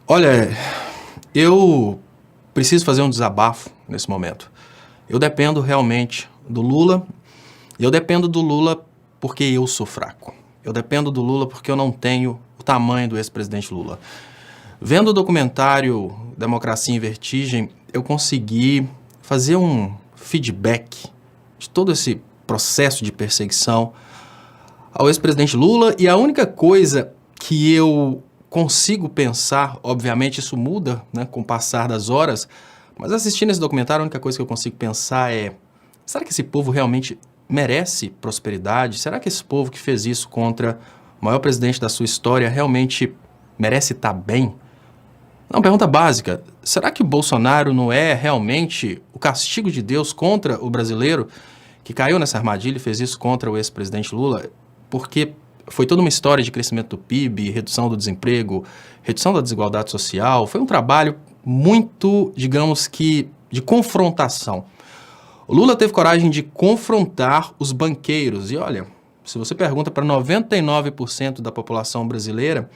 Olha, eu preciso fazer um desabafo nesse momento. Eu dependo realmente do Lula, e eu dependo do Lula porque eu sou fraco. Eu dependo do Lula porque eu não tenho o tamanho do ex-presidente Lula. Vendo o documentário Democracia em Vertigem, eu consegui fazer um feedback de todo esse processo de perseguição ao ex-presidente Lula, e a única coisa que eu consigo pensar, obviamente isso muda, né, com o passar das horas, mas assistindo esse documentário, a única coisa que eu consigo pensar é: será que esse povo realmente merece prosperidade? Será que esse povo que fez isso contra o maior presidente da sua história realmente merece estar bem? Uma pergunta básica: será que o Bolsonaro não é realmente o castigo de Deus contra o brasileiro que caiu nessa armadilha e fez isso contra o ex-presidente Lula? Porque foi toda uma história de crescimento do PIB, redução do desemprego, redução da desigualdade social. Foi um trabalho muito, digamos que, de confrontação. O Lula teve coragem de confrontar os banqueiros. E olha, se você pergunta para 99% da população brasileira,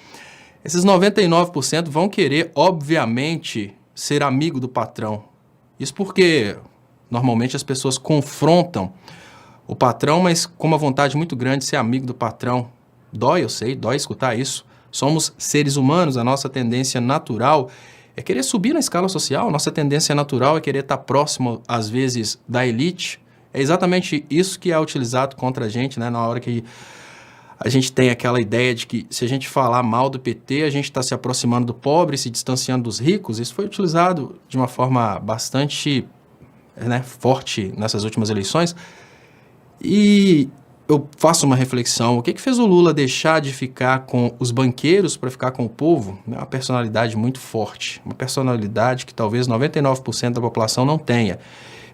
esses 99% vão querer, obviamente, ser amigo do patrão. Isso porque, normalmente, as pessoas confrontam o patrão, mas com uma vontade muito grande de ser amigo do patrão. Dói, eu sei, dói escutar isso. Somos seres humanos, a nossa tendência natural é querer subir na escala social, nossa tendência natural é querer estar próximo, às vezes, da elite. É exatamente isso que é utilizado contra a gente, né? Na hora que a gente tem aquela ideia de que se a gente falar mal do PT, a gente está se aproximando do pobre, se distanciando dos ricos. Isso foi utilizado de uma forma bastante, né, forte nessas últimas eleições. E eu faço uma reflexão: o que fez o Lula deixar de ficar com os banqueiros para ficar com o povo? É uma personalidade muito forte, uma personalidade que talvez 99% da população não tenha.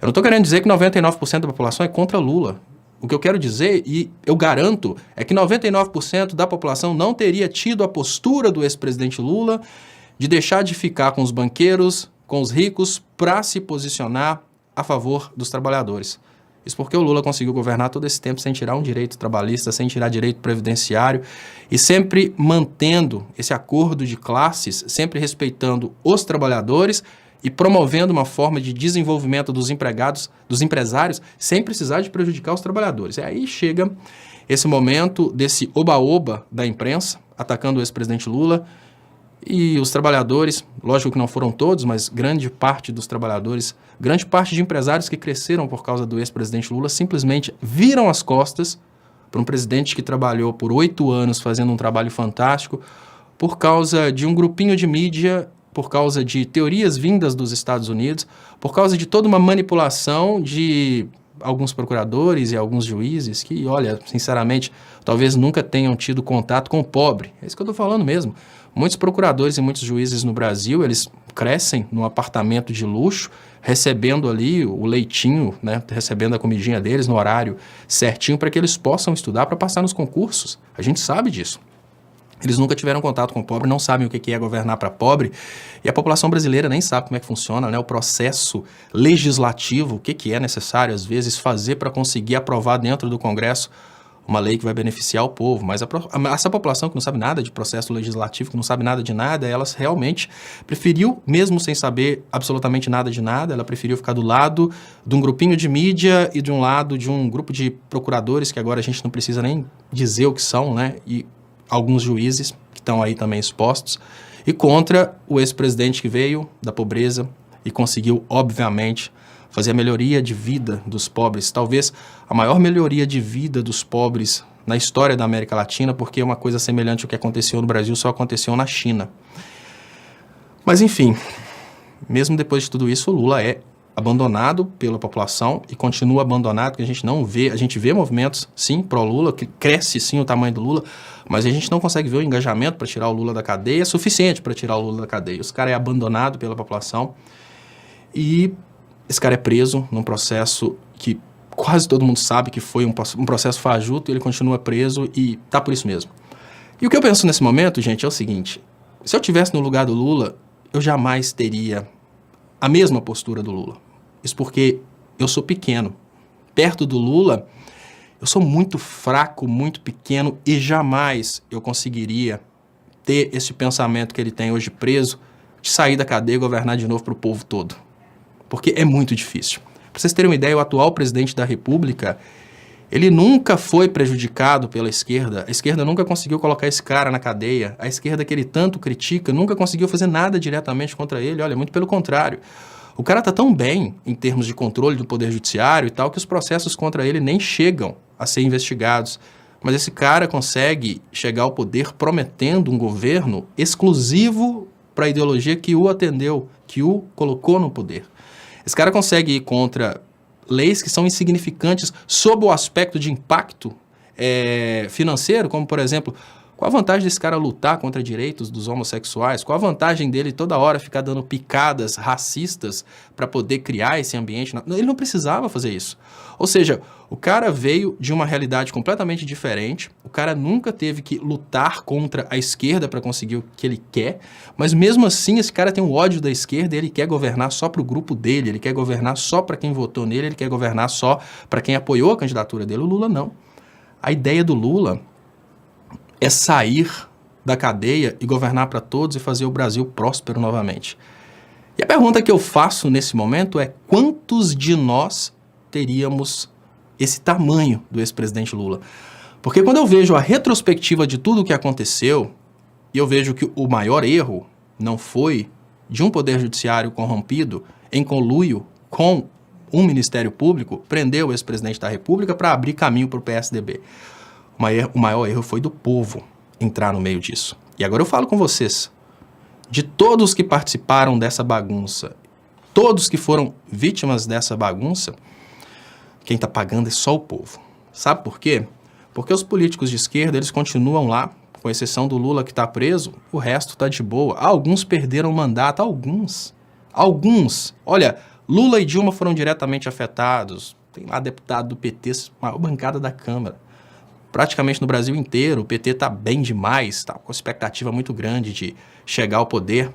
Eu não estou querendo dizer que 99% da população é contra Lula. O que eu quero dizer, e eu garanto, é que 99% da população não teria tido a postura do ex-presidente Lula de deixar de ficar com os banqueiros, com os ricos, para se posicionar a favor dos trabalhadores. Isso porque o Lula conseguiu governar todo esse tempo sem tirar um direito trabalhista, sem tirar direito previdenciário, e sempre mantendo esse acordo de classes, sempre respeitando os trabalhadores e promovendo uma forma de desenvolvimento dos empregados, dos empresários, sem precisar de prejudicar os trabalhadores. E aí chega esse momento desse oba-oba da imprensa, atacando o ex-presidente Lula, e os trabalhadores, lógico que não foram todos, mas grande parte dos trabalhadores, grande parte de empresários que cresceram por causa do ex-presidente Lula, simplesmente viram as costas para um presidente que trabalhou por 8 anos fazendo um trabalho fantástico, por causa de um grupinho de mídia, por causa de teorias vindas dos Estados Unidos, por causa de toda uma manipulação de alguns procuradores e alguns juízes que, olha, sinceramente, talvez nunca tenham tido contato com o pobre. É isso que eu estou falando mesmo. Muitos procuradores e muitos juízes no Brasil, eles crescem num apartamento de luxo, recebendo ali o leitinho, né, recebendo a comidinha deles no horário certinho para que eles possam estudar para passar nos concursos. A gente sabe disso. Eles nunca tiveram contato com o pobre, não sabem o que é governar para pobre, e a população brasileira nem sabe como é que funciona, né, o processo legislativo, o que é necessário, às vezes, fazer para conseguir aprovar dentro do Congresso uma lei que vai beneficiar o povo. Mas essa população que não sabe nada de processo legislativo, que não sabe nada de nada, ela realmente preferiu, mesmo sem saber absolutamente nada de nada, ela preferiu ficar do lado de um grupinho de mídia e de um lado de um grupo de procuradores, que agora a gente não precisa nem dizer o que são, né, e alguns juízes que estão aí também expostos, e contra o ex-presidente que veio da pobreza e conseguiu, obviamente, fazer a melhoria de vida dos pobres, talvez a maior melhoria de vida dos pobres na história da América Latina, porque uma coisa semelhante ao que aconteceu no Brasil só aconteceu na China. Mas enfim, mesmo depois de tudo isso, o Lula é abandonado pela população e continua abandonado, porque a gente não vê, a gente vê movimentos, sim, pró-Lula, que cresce sim o tamanho do Lula, mas a gente não consegue ver o engajamento para tirar o Lula da cadeia suficiente para tirar o Lula da cadeia. Esse cara é abandonado pela população e esse cara é preso num processo que quase todo mundo sabe que foi um processo fajuto, e ele continua preso e tá por isso mesmo. E o que eu penso nesse momento, gente, é o seguinte: se eu estivesse no lugar do Lula, eu jamais teria a mesma postura do Lula. Isso porque eu sou pequeno. Perto do Lula, eu sou muito fraco, muito pequeno, e jamais eu conseguiria ter esse pensamento que ele tem hoje preso, de sair da cadeia e governar de novo para o povo todo. Porque é muito difícil. Para vocês terem uma ideia, o atual presidente da República, ele nunca foi prejudicado pela esquerda. A esquerda nunca conseguiu colocar esse cara na cadeia. A esquerda que ele tanto critica nunca conseguiu fazer nada diretamente contra ele. Olha, muito pelo contrário. O cara tá tão bem em termos de controle do poder judiciário e tal, que os processos contra ele nem chegam a ser investigados. Mas esse cara consegue chegar ao poder prometendo um governo exclusivo para a ideologia que o atendeu, que o colocou no poder. Esse cara consegue ir contra leis que são insignificantes sob o aspecto de impacto financeiro, como, por exemplo, qual a vantagem desse cara lutar contra direitos dos homossexuais? Qual a vantagem dele toda hora ficar dando picadas racistas para poder criar esse ambiente? Ele não precisava fazer isso. Ou seja, o cara veio de uma realidade completamente diferente, o cara nunca teve que lutar contra a esquerda para conseguir o que ele quer, mas mesmo assim esse cara tem um ódio da esquerda e ele quer governar só para o grupo dele, ele quer governar só para quem votou nele, ele quer governar só para quem apoiou a candidatura dele. O Lula não. A ideia do Lula é sair da cadeia e governar para todos e fazer o Brasil próspero novamente. E a pergunta que eu faço nesse momento é: quantos de nós teríamos esse tamanho do ex-presidente Lula? Porque quando eu vejo a retrospectiva de tudo o que aconteceu, e eu vejo que o maior erro não foi de um poder judiciário corrompido em conluio com um Ministério Público prender o ex-presidente da República para abrir caminho para o PSDB. O maior erro foi do povo entrar no meio disso. E agora eu falo com vocês, de todos que participaram dessa bagunça, todos que foram vítimas dessa bagunça, quem está pagando é só o povo. Sabe por quê? Porque os políticos de esquerda, eles continuam lá, com exceção do Lula que está preso, o resto está de boa. Alguns perderam o mandato, alguns. Olha, Lula e Dilma foram diretamente afetados. Tem lá deputado do PT, maior bancada da Câmara. Praticamente no Brasil inteiro, o PT está bem demais, está com expectativa muito grande de chegar ao poder.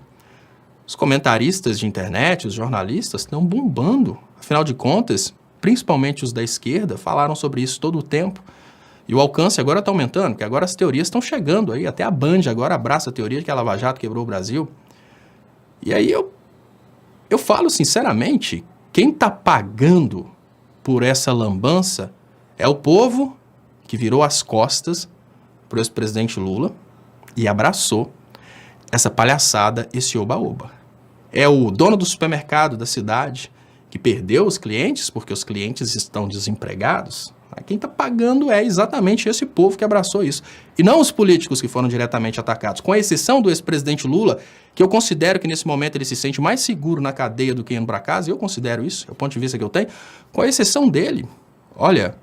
Os comentaristas de internet, os jornalistas, estão bombando. Afinal de contas, principalmente os da esquerda, falaram sobre isso todo o tempo. E o alcance agora está aumentando, porque agora as teorias estão chegando aí. Até a Band agora abraça a teoria de que a Lava Jato quebrou o Brasil. E aí eu falo sinceramente, quem está pagando por essa lambança é o povo que virou as costas para o ex-presidente Lula e abraçou essa palhaçada, esse oba-oba. É o dono do supermercado da cidade que perdeu os clientes porque os clientes estão desempregados. Quem está pagando é exatamente esse povo que abraçou isso. E não os políticos que foram diretamente atacados. Com exceção do ex-presidente Lula, que eu considero que nesse momento ele se sente mais seguro na cadeia do que indo para casa, eu considero isso, é o ponto de vista que eu tenho. Com exceção dele, olha,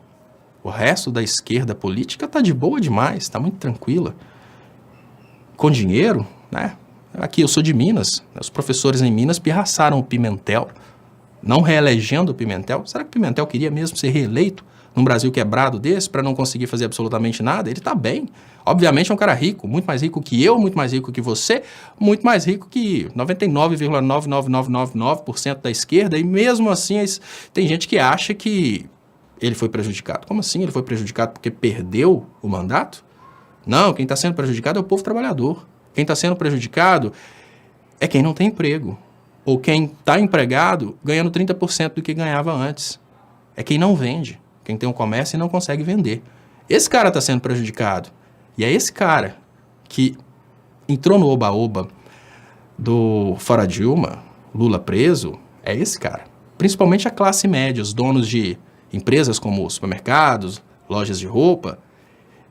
o resto da esquerda política está de boa demais, está muito tranquila. Com dinheiro, né? Aqui eu sou de Minas, os professores em Minas pirraçaram o Pimentel, não reelegendo o Pimentel. Será que o Pimentel queria mesmo ser reeleito num Brasil quebrado desse para não conseguir fazer absolutamente nada? Ele está bem. Obviamente é um cara rico, muito mais rico que eu, muito mais rico que você, muito mais rico que 99,99999% da esquerda, e mesmo assim tem gente que acha que ele foi prejudicado. Como assim ele foi prejudicado porque perdeu o mandato? Não, quem está sendo prejudicado é o povo trabalhador. Quem está sendo prejudicado é quem não tem emprego. Ou quem está empregado ganhando 30% do que ganhava antes. É quem não vende. Quem tem um comércio e não consegue vender. Esse cara está sendo prejudicado. E é esse cara que entrou no oba-oba do fora Dilma, Lula preso, é esse cara. Principalmente a classe média, os donos de empresas como supermercados, lojas de roupa.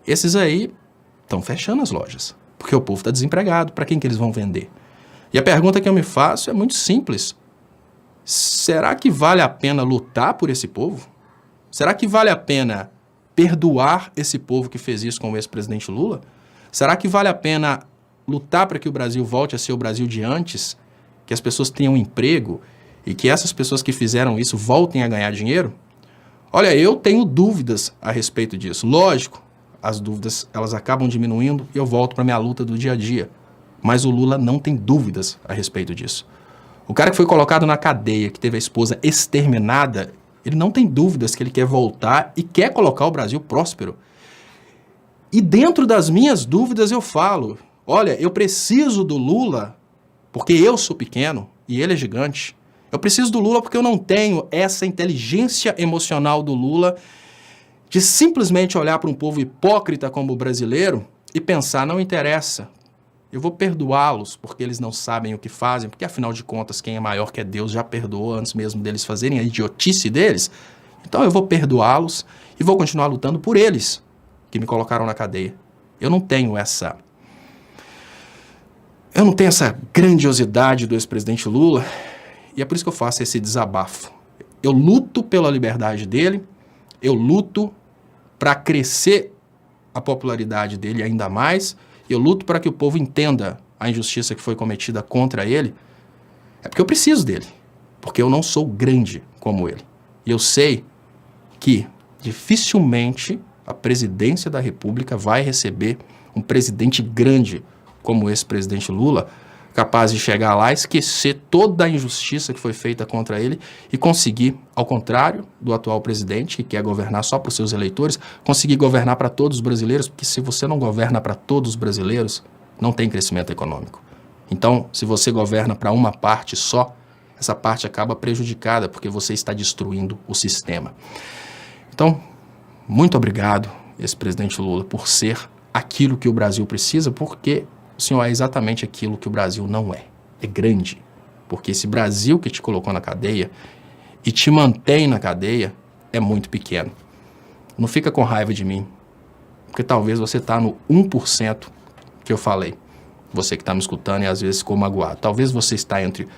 Esses aí estão fechando as lojas, porque o povo está desempregado. Para quem que eles vão vender? E a pergunta que eu me faço é muito simples. Será que vale a pena lutar por esse povo? Será que vale a pena perdoar esse povo que fez isso com o ex-presidente Lula? Será que vale a pena lutar para que o Brasil volte a ser o Brasil de antes? Que as pessoas tenham emprego e que essas pessoas que fizeram isso voltem a ganhar dinheiro? Olha, eu tenho dúvidas a respeito disso. Lógico, as dúvidas elas acabam diminuindo e eu volto para minha luta do dia a dia. Mas o Lula não tem dúvidas a respeito disso. O cara que foi colocado na cadeia, que teve a esposa exterminada, ele não tem dúvidas que ele quer voltar e quer colocar o Brasil próspero. E dentro das minhas dúvidas eu falo, Olha, eu preciso do Lula porque eu sou pequeno e ele é gigante. Eu preciso do Lula porque eu não tenho essa inteligência emocional do Lula de simplesmente olhar para um povo hipócrita como o brasileiro e pensar, não interessa, eu vou perdoá-los porque eles não sabem o que fazem, porque afinal de contas quem é maior que é Deus já perdoou antes mesmo deles fazerem a idiotice deles. Então eu vou perdoá-los e vou continuar lutando por eles que me colocaram na cadeia. Eu não tenho essa grandiosidade do ex-presidente Lula e é por isso que eu faço esse desabafo. Eu luto pela liberdade dele, eu luto para crescer a popularidade dele ainda mais, eu luto para que o povo entenda a injustiça que foi cometida contra ele. É porque eu preciso dele, porque eu não sou grande como ele. E eu sei que dificilmente a presidência da República vai receber um presidente grande como esse presidente Lula, capaz de chegar lá, esquecer toda a injustiça que foi feita contra ele e conseguir, ao contrário do atual presidente, que quer governar só para os seus eleitores, conseguir governar para todos os brasileiros, porque se você não governa para todos os brasileiros, não tem crescimento econômico. Então, se você governa para uma parte só, essa parte acaba prejudicada, porque você está destruindo o sistema. Então, muito obrigado, ex-presidente Lula, por ser aquilo que o Brasil precisa, porque o senhor é exatamente aquilo que o Brasil não é. É grande. Porque esse Brasil que te colocou na cadeia e te mantém na cadeia é muito pequeno. Não fica com raiva de mim, porque talvez você está no 1% que eu falei. Você que está me escutando e às vezes ficou magoado. Talvez você está entre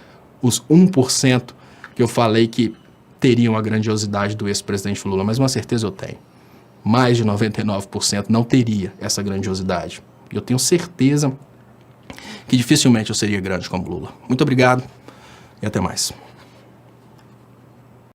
os 1% que eu falei que teriam a grandiosidade do ex-presidente Lula, mas uma certeza eu tenho. Mais de 99% não teria essa grandiosidade. Eu tenho certeza que dificilmente eu seria grande como Lula. Muito obrigado e até mais.